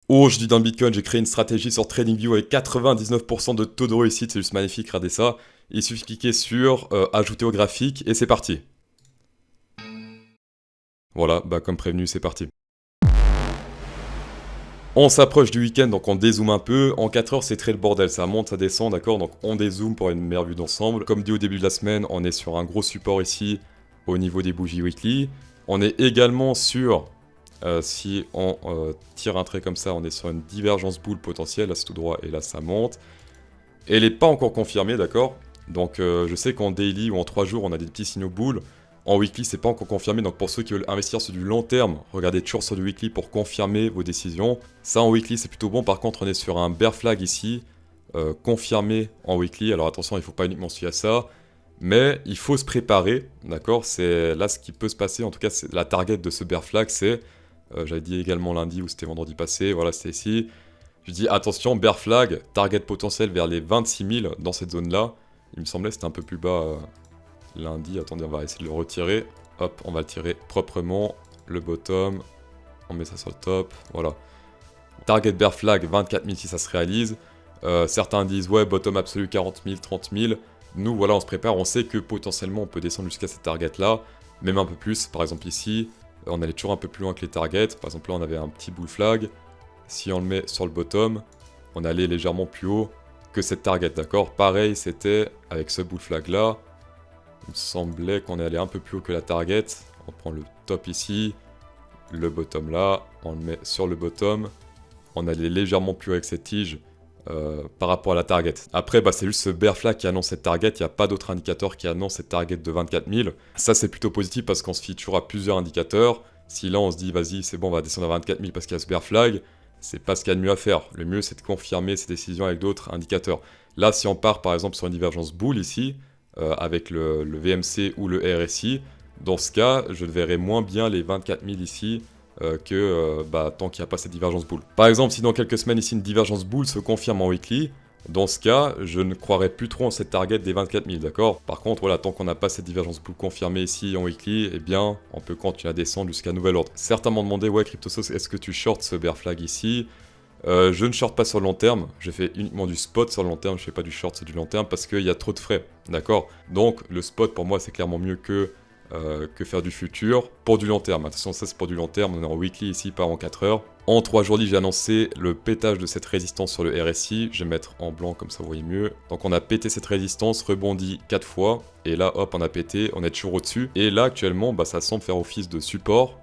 Aujourd'hui dans le Bitcoin, j'ai créé une stratégie sur TradingView avec 99% de taux de réussite, c'est juste magnifique, regardez ça. Il suffit de cliquer sur ajouter au graphique et c'est parti. Voilà, bah comme prévenu, c'est parti. On s'approche du week-end, donc on dézoome un peu. En 4 heures, c'est très le bordel, ça monte, ça descend, d'accord. Donc on dézoome pour une meilleure vue d'ensemble. Comme dit au début de la semaine, on est sur un gros support ici au niveau des bougies weekly. On est également sur, si on tire un trait comme ça, on est sur une divergence boule potentielle, là c'est tout droit et là ça monte. Et elle n'est pas encore confirmée, d'accord. Donc je sais qu'en daily ou en 3 jours, on a des petits signaux boules. En weekly, c'est pas encore confirmé, donc pour ceux qui veulent investir sur du long terme, regardez toujours sur du weekly pour confirmer vos décisions. Ça en weekly, c'est plutôt bon. Par contre, on est sur un bear flag ici, confirmé en weekly. Alors attention, il ne faut pas uniquement suivre ça, mais il faut se préparer, d'accord. C'est là ce qui peut se passer. En tout cas, la target de ce bear flag, c'est, j'avais dit également lundi ou c'était vendredi passé, voilà, c'était ici. Je dis attention, bear flag, target potentiel vers les 26 000 dans cette zone-là. Il me semblait que c'était un peu plus bas. Lundi, attendez, on va essayer de le retirer. Hop, on va le tirer proprement. Le bottom, on met ça sur le top. Voilà. Target bear flag 24 000 si ça se réalise. Certains disent ouais, bottom absolu 40 000, 30 000. Nous, voilà, on se prépare. On sait que potentiellement on peut descendre jusqu'à cette target là, même un peu plus. Par exemple, ici, on allait toujours un peu plus loin que les targets. Par exemple, là, on avait un petit bull flag. Si on le met sur le bottom, on allait légèrement plus haut que cette target, d'accord. Pareil, c'était avec ce bull flag là. Il me semblait qu'on est allé un peu plus haut que la target. On prend le top ici, le bottom là, on le met sur le bottom. On allait légèrement plus haut avec cette tige par rapport à la target. Après, bah, c'est juste ce bear flag qui annonce cette target. Il n'y a pas d'autre indicateur qui annonce cette target de 24 000. Ça, c'est plutôt positif parce qu'on se fie toujours à plusieurs indicateurs. Si là, on se dit, vas-y, c'est bon, on va descendre à 24 000 parce qu'il y a ce bear flag, c'est pas ce qu'il y a de mieux à faire. Le mieux, c'est de confirmer ces décisions avec d'autres indicateurs. Là, si on part par exemple sur une divergence bull ici, avec le VMC ou le RSI, dans ce cas, je verrai moins bien les 24 000 ici que tant qu'il n'y a pas cette divergence bull. Par exemple, si dans quelques semaines ici une divergence bull se confirme en weekly, dans ce cas, je ne croirais plus trop en cette target des 24 000, d'accord. Par contre, voilà, tant qu'on n'a pas cette divergence bull confirmée ici en weekly, eh bien, on peut continuer à descendre jusqu'à nouvel ordre. Certains m'ont demandé, ouais, CryptoSauce, est-ce que tu shorts ce bear flag ici? Je ne short pas sur le long terme, je fais uniquement du spot sur le long terme, je fais pas du short sur du long terme parce qu'il y a trop de frais, d'accord. Donc le spot pour moi c'est clairement mieux que faire du futur pour du long terme. Attention, ça c'est pour du long terme, on est en weekly ici, pas en 4 heures. En 3 jours, j'ai annoncé le pétage de cette résistance sur le RSI, je vais mettre en blanc comme ça vous voyez mieux. Donc on a pété cette résistance, rebondi 4 fois, et là hop on a pété, on est toujours au-dessus. Et là actuellement ça semble faire office de support.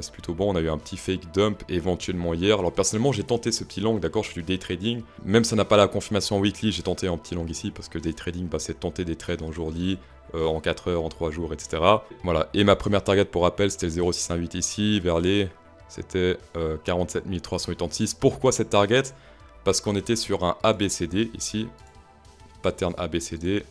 C'est plutôt bon, on a eu un petit fake dump éventuellement hier. Alors personnellement j'ai tenté ce petit long, d'accord, je fais du day trading. Même si ça n'a pas la confirmation en weekly, j'ai tenté un petit long ici parce que day trading c'est de tenter des trades en jour-lit, en 4 heures, en 3 jours, etc. Voilà, et ma première target pour rappel c'était le 0,618 ici, vers les... C'était 47 386. Pourquoi cette target? Parce qu'on était sur un ABCD ici, pattern ABCD,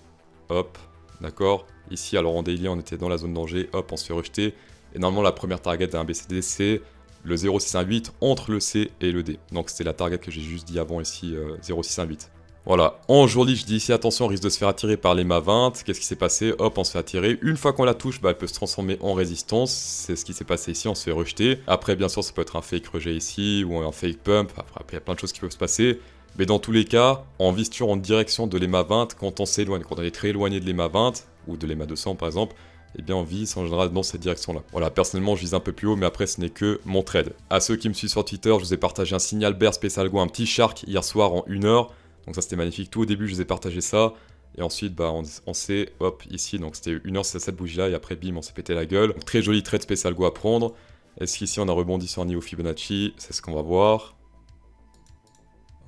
hop, d'accord. Ici alors en daily on était dans la zone danger, hop on se fait rejeter. Et normalement, la première target d'un BCD, c'est le 0,618 entre le C et le D. Donc c'était la target que j'ai juste dit avant ici, 0,618. Voilà, en jour-lit, je dis ici, attention, on risque de se faire attirer par les MA 20. Qu'est-ce qui s'est passé? Hop, on se fait attirer. Une fois qu'on la touche, elle peut se transformer en résistance. C'est ce qui s'est passé ici, on se fait rejeter. Après, bien sûr, ça peut être un fake rejet ici, ou un fake pump. Après, il y a plein de choses qui peuvent se passer. Mais dans tous les cas, on vise toujours en direction de l'EMA 20 quand on s'éloigne. Quand on est très éloigné de l'EMA 20, ou de l'EMA 200 par exemple, eh bien on vise en général dans cette direction-là. Voilà, personnellement je vise un peu plus haut, mais après ce n'est que mon trade. À ceux qui me suivent sur Twitter, je vous ai partagé un signal bear Space Algo, un petit shark hier soir en 1 heure. Donc ça c'était magnifique, tout au début je vous ai partagé ça. Et ensuite on s'est, hop, ici, donc c'était 1 heure, c'est cette bougie-là, et après bim, on s'est pété la gueule. Donc, très joli trade Space Algo à prendre. Est-ce qu'ici on a rebondi sur un niveau Fibonacci? C'est ce qu'on va voir.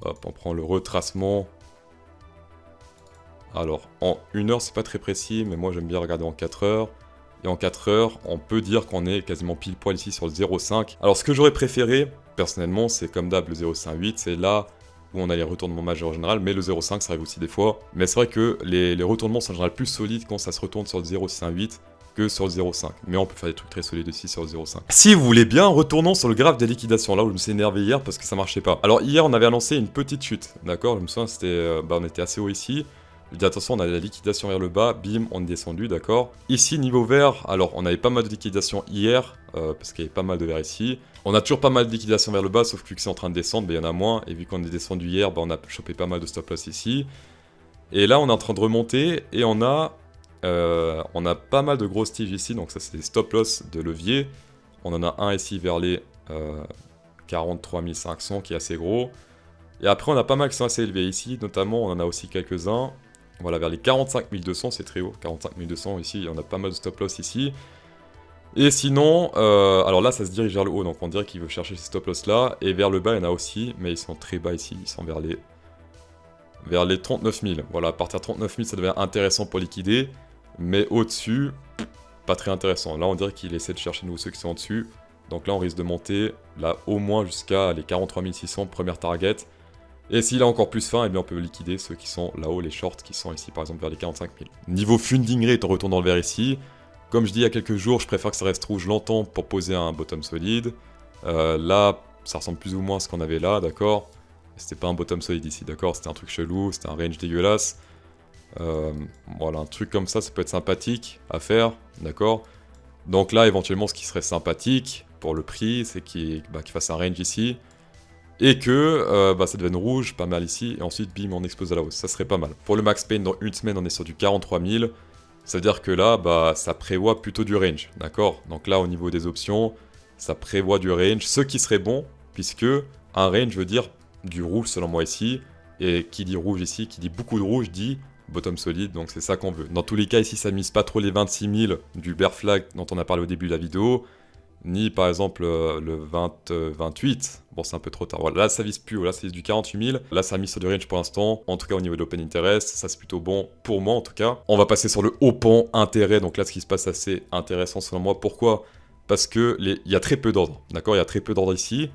Hop, on prend le retracement. Alors, en 1 heure, c'est pas très précis, mais moi j'aime bien regarder en 4 heures. Et en 4 heures, on peut dire qu'on est quasiment pile poil ici sur le 0,5. Alors, ce que j'aurais préféré, personnellement, c'est comme d'hab le 0,58. C'est là où on a les retournements majeurs en général, mais le 0,5, ça arrive aussi des fois. Mais c'est vrai que les retournements sont en général plus solides quand ça se retourne sur le 0,68 que sur le 0,5. Mais on peut faire des trucs très solides aussi sur le 0,5. Si vous voulez bien, retournons sur le graphe des liquidations, là où je me suis énervé hier parce que ça marchait pas. Alors, hier, on avait annoncé une petite chute, d'accord? Je me souviens, c'était, on était assez haut ici. Je dis attention, on a la liquidation vers le bas, bim, on est descendu, d'accord. Ici, niveau vert, alors on avait pas mal de liquidation hier, parce qu'il y avait pas mal de vert ici. On a toujours pas mal de liquidation vers le bas, sauf que vu que c'est en train de descendre, il y en a moins. Et vu qu'on est descendu hier, on a chopé pas mal de stop loss ici. Et là, on est en train de remonter, et on a pas mal de grosses tiges ici, donc ça c'est des stop loss de levier. On en a un ici vers les 43 500 qui est assez gros. Et après, on a pas mal qui sont assez élevés ici, notamment on en a aussi quelques-uns. Voilà, vers les 45 200, c'est très haut. 45 200 ici, on a pas mal de stop loss ici. Et sinon, alors là, ça se dirige vers le haut, donc on dirait qu'il veut chercher ces stop loss là. Et vers le bas, il y en a aussi, mais ils sont très bas ici, ils sont vers les 39 000. Voilà, à partir de 39 000, ça devient intéressant pour liquider. Mais au-dessus, pas très intéressant. Là, on dirait qu'il essaie de chercher nous ceux qui sont au-dessus. Donc là, on risque de monter, là, au moins jusqu'à les 43 600, première target. Et s'il a encore plus faim, eh bien on peut liquider ceux qui sont là-haut, les shorts qui sont ici par exemple vers les 45 000. Niveau funding rate, on retourne dans le vert ici. Comme je dis il y a quelques jours, je préfère que ça reste rouge longtemps pour poser un bottom solide. Là, ça ressemble plus ou moins à ce qu'on avait là, d'accord. C'était pas un bottom solide ici, d'accord. C'était un truc chelou, c'était un range dégueulasse. Voilà, un truc comme ça peut être sympathique à faire, d'accord. Donc là, éventuellement, ce qui serait sympathique pour le prix, c'est qu'il fasse un range ici. Et que ça devienne rouge, pas mal ici, et ensuite bim, on explose à la hausse, ça serait pas mal. Pour le max pain, dans une semaine, on est sur du 43 000, ça veut dire que là, ça prévoit plutôt du range, d'accord. Donc là, au niveau des options, ça prévoit du range, ce qui serait bon, puisque un range veut dire du rouge selon moi ici, et qui dit rouge ici, qui dit beaucoup de rouge, dit bottom solide, donc c'est ça qu'on veut. Dans tous les cas, ici, ça mise pas trop les 26 000 du bear flag dont on a parlé au début de la vidéo, ni par exemple le 28, bon c'est un peu trop tard, voilà, là ça vise plus haut, là ça vise du 48 000, là ça a mis sur du range pour l'instant, en tout cas au niveau de l'open interest, ça c'est plutôt bon pour moi en tout cas. On va passer sur le open intérêt, donc là ce qui se passe assez intéressant selon moi, pourquoi? Parce que il y a très peu d'ordre, d'accord, il y a très peu d'ordre ici,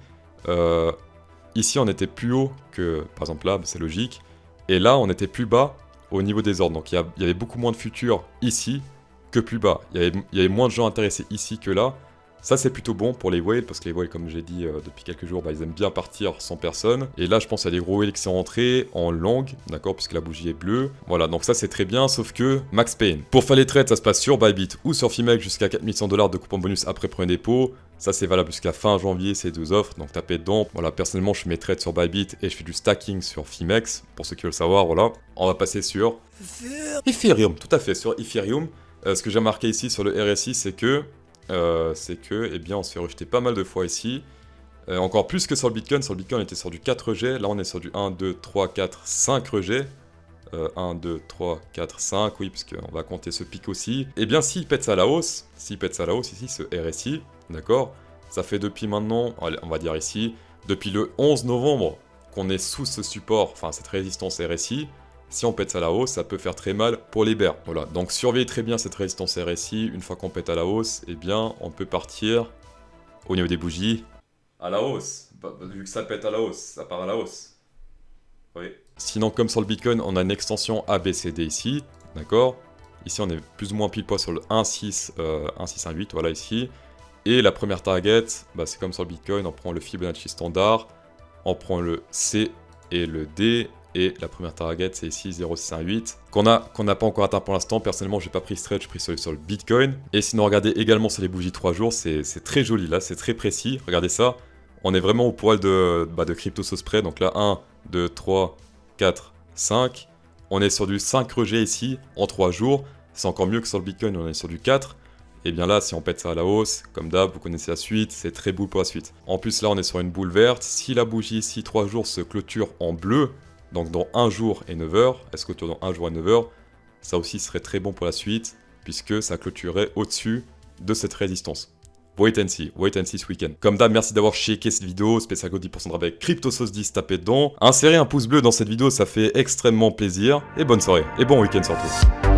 ici on était plus haut que, par exemple là, c'est logique, et là on était plus bas au niveau des ordres, donc il y avait beaucoup moins de futurs ici que plus bas, il y avait moins de gens intéressés ici que là. Ça c'est plutôt bon pour les whales, parce que les whales, comme j'ai dit depuis quelques jours, ils aiment bien partir sans personne. Et là je pense qu'il y a des gros whales qui sont rentrés en longue, d'accord, puisque la bougie est bleue. Voilà, donc ça c'est très bien, sauf que max pain. Pour faire les trades, ça se passe sur Bybit ou sur Fimex jusqu'à 4100 $ de coupon bonus après premier dépôt. Ça c'est valable jusqu'à fin janvier, ces deux offres, donc tapez dedans. Voilà, personnellement je fais mes trades sur Bybit et je fais du stacking sur Fimex, pour ceux qui veulent savoir, voilà. On va passer sur Ethereum, tout à fait, sur Ethereum. Ce que j'ai marqué ici sur le RSI, c'est que eh bien, on se fait rejeter pas mal de fois ici. Encore plus que sur le Bitcoin. Sur le Bitcoin, on était sur du 4 rejets. Là, on est sur du 1, 2, 3, 4, 5 rejets. 1, 2, 3, 4, 5, oui, puisqu'on va compter ce pic aussi. Eh bien, s'il pète ça à la hausse, ici, ce RSI, d'accord, ça fait depuis maintenant, on va dire ici, depuis le 11 novembre qu'on est sous ce support, enfin cette résistance RSI. Si on pète ça à la hausse, ça peut faire très mal pour les bears. Voilà, donc surveillez très bien cette résistance RSI. Une fois qu'on pète à la hausse, eh bien, on peut partir au niveau des bougies à la hausse. Vu que ça pète à la hausse, ça part à la hausse. Oui. Sinon, comme sur le Bitcoin, on a une extension ABCD ici, d'accord. Ici, on est plus ou moins pile poil sur le 1,618, voilà ici. Et la première target, c'est comme sur le Bitcoin, on prend le Fibonacci standard, on prend le C et le D. Et la première target, c'est ici 0,618, qu'on n'a pas encore atteint pour l'instant. Personnellement, j'ai pas pris stretch, j'ai pris sur le Bitcoin. Et sinon, regardez également sur les bougies 3 jours, c'est très joli là, c'est très précis. Regardez ça, on est vraiment au poil de crypto sauce près. Donc là, 1, 2, 3, 4, 5. On est sur du 5 rejets ici en 3 jours. C'est encore mieux que sur le Bitcoin, on est sur du 4. Et bien là, si on pète ça à la hausse, comme d'hab, vous connaissez la suite, c'est très boule pour la suite. En plus, là, on est sur une boule verte. Si la bougie ici 3 jours se clôture en bleu, donc dans 1 jour et 9 heures, elle se clôture dans 1 jour et 9 heures, ça aussi serait très bon pour la suite, puisque ça clôturerait au-dessus de cette résistance. Wait and see ce week-end. Comme d'hab, merci d'avoir checké cette vidéo, spécial code 10% de rabais avec CryptoSauce10, tapez dedans. Insérez un pouce bleu dans cette vidéo, ça fait extrêmement plaisir, et bonne soirée, et bon week-end surtout.